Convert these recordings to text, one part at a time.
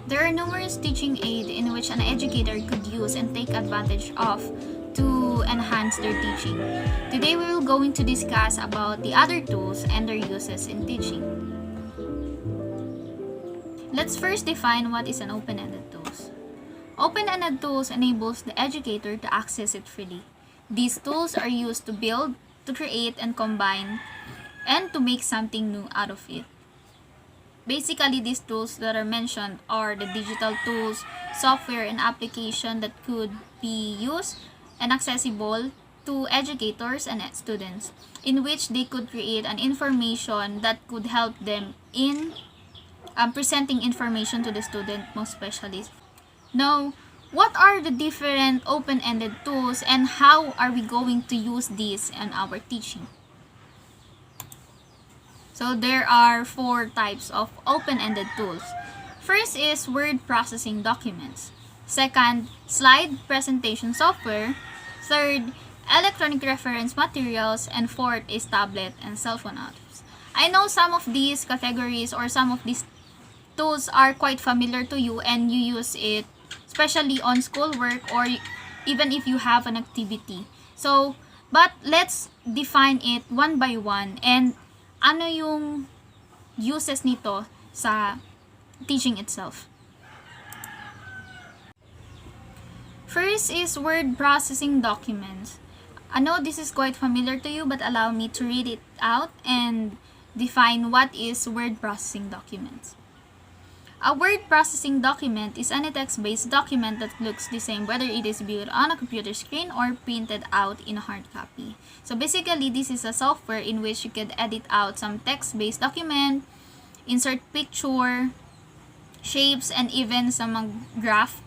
There are numerous teaching aids in which an educator could use and take advantage of to enhance their teaching. Today we will going to discuss about the other tools and their uses in teaching. Let's first define what is an open-ended tools. Open-ended tools enables the educator to access it freely. These tools are used to build, to create and combine, and to make something new out of it. Basically, these tools that are mentioned are the digital tools, software, and application that could be used and accessible to educators and students, in which they could create an information that could help them in presenting information to the student, most especially. Now, what are the different open-ended tools and how are we going to use these in our teaching? So there are 4 types of open-ended tools. First is word processing documents. Second, slide presentation software. Third, electronic reference materials. And fourth is tablet and cell phone apps. I know some of these categories or some of these tools are quite familiar to you and you use it especially on schoolwork or even if you have an activity. So, but let's define it one by one and ano yung uses nito sa teaching itself. First is word processing documents. I know this is quite familiar to you, but allow me to read it out and define what is word processing documents. A word processing document is any text-based document that looks the same whether it is viewed on a computer screen or printed out in a hard copy. So basically, this is a software in which you could edit out some text-based document, insert picture, shapes, and even some graph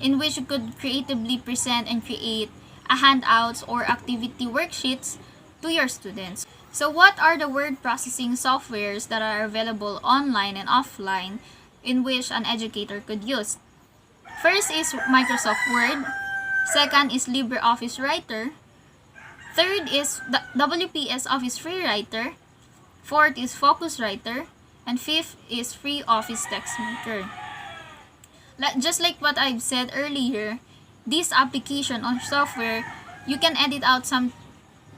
in which you could creatively present and create a handouts or activity worksheets to your students. So what are the word processing softwares that are available online and offline in which an educator could use? First is Microsoft Word. Second is LibreOffice Writer. Third is the WPS Office Free Writer. Fourth is Focuswriter. And fifth is Free Office Text Maker. Just like what I've said earlier, this application or software, you can edit out some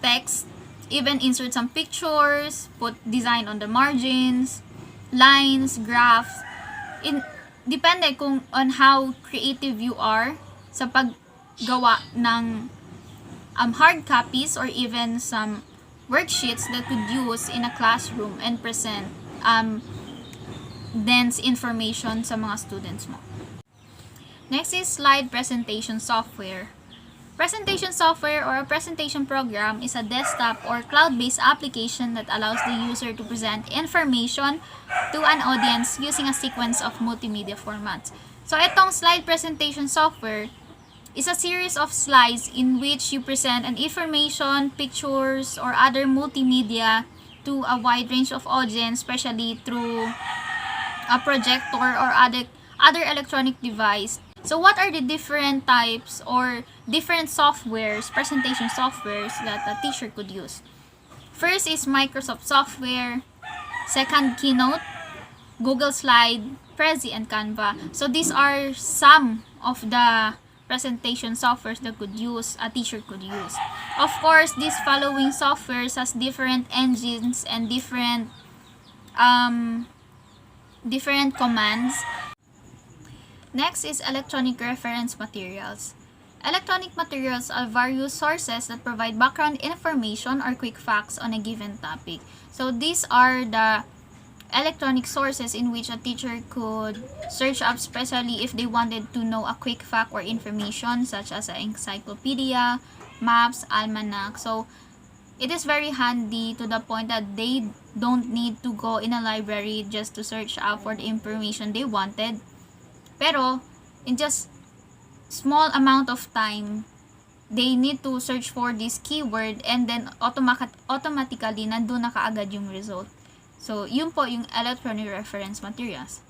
text, even insert some pictures, put design on the margins, lines, graphs. Depende kung on how creative you are sa paggawa ng hard copies or even some worksheets that could use in a classroom and present dense information sa mga students mo. Next is slide presentation software. Presentation software or a presentation program is a desktop or cloud-based application that allows the user to present information to an audience using a sequence of multimedia formats. So, itong slide presentation software is a series of slides in which you present an information, pictures, or other multimedia to a wide range of audience, especially through a projector or other electronic device. So what are the different types or different softwares, presentation softwares that a teacher could use? First is Microsoft software, second Keynote, Google Slide, Prezi, and Canva. So these are some of the presentation softwares that a teacher could use. Of course, these following softwares has different engines and different commands. Next is electronic reference materials. Electronic materials are various sources that provide background information or quick facts on a given topic. So these are the electronic sources in which a teacher could search up, especially if they wanted to know a quick fact or information such as an encyclopedia, maps, almanac. So it is very handy to the point that they don't need to go in a library just to search up for the information they wanted. Pero, in just small amount of time, they need to search for this keyword and then automatically nandun na kaagad yung result. So, yun po yung electronic reference materials.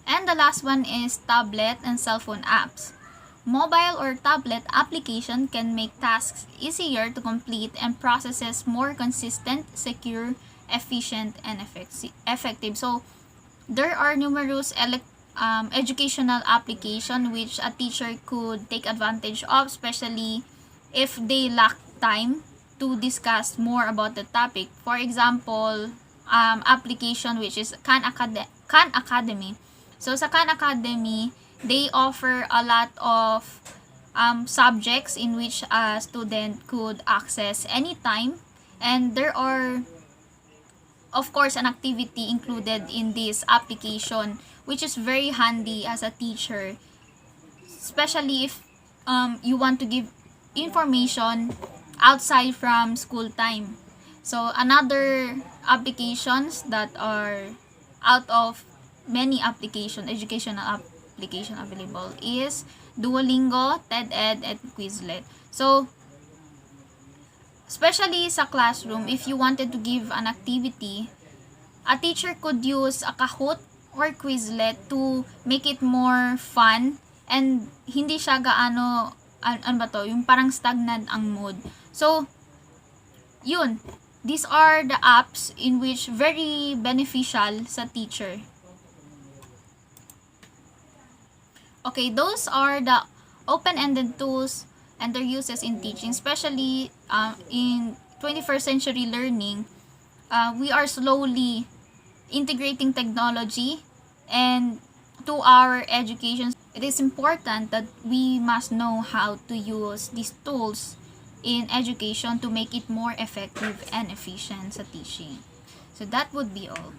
And the last one is tablet and cell phone apps. Mobile or tablet application can make tasks easier to complete and processes more consistent, secure, efficient, and effective. So, there are numerous educational application which a teacher could take advantage of, especially if they lack time to discuss more about the topic. For example, application which is Khan Academy. So sa Khan Academy, they offer a lot of subjects in which a student could access anytime, and there are of course an activity included in this application which is very handy as a teacher, especially if you want to give information outside from school time. So another applications that are out of many educational application available is Duolingo, TED-Ed, and Quizlet. So especially sa classroom, if you wanted to give an activity, a teacher could use a Kahoot or Quizlet to make it more fun and hindi siya gaano ano ba to, yung parang stagnant ang mood. So yun, these are the apps in which very beneficial sa teacher. Okay, those are the open-ended tools and their uses in teaching, especially in 21st century learning. We are slowly integrating technology and to our education. It is important that we must know how to use these tools in education to make it more effective and efficient sa teaching. So that would be all.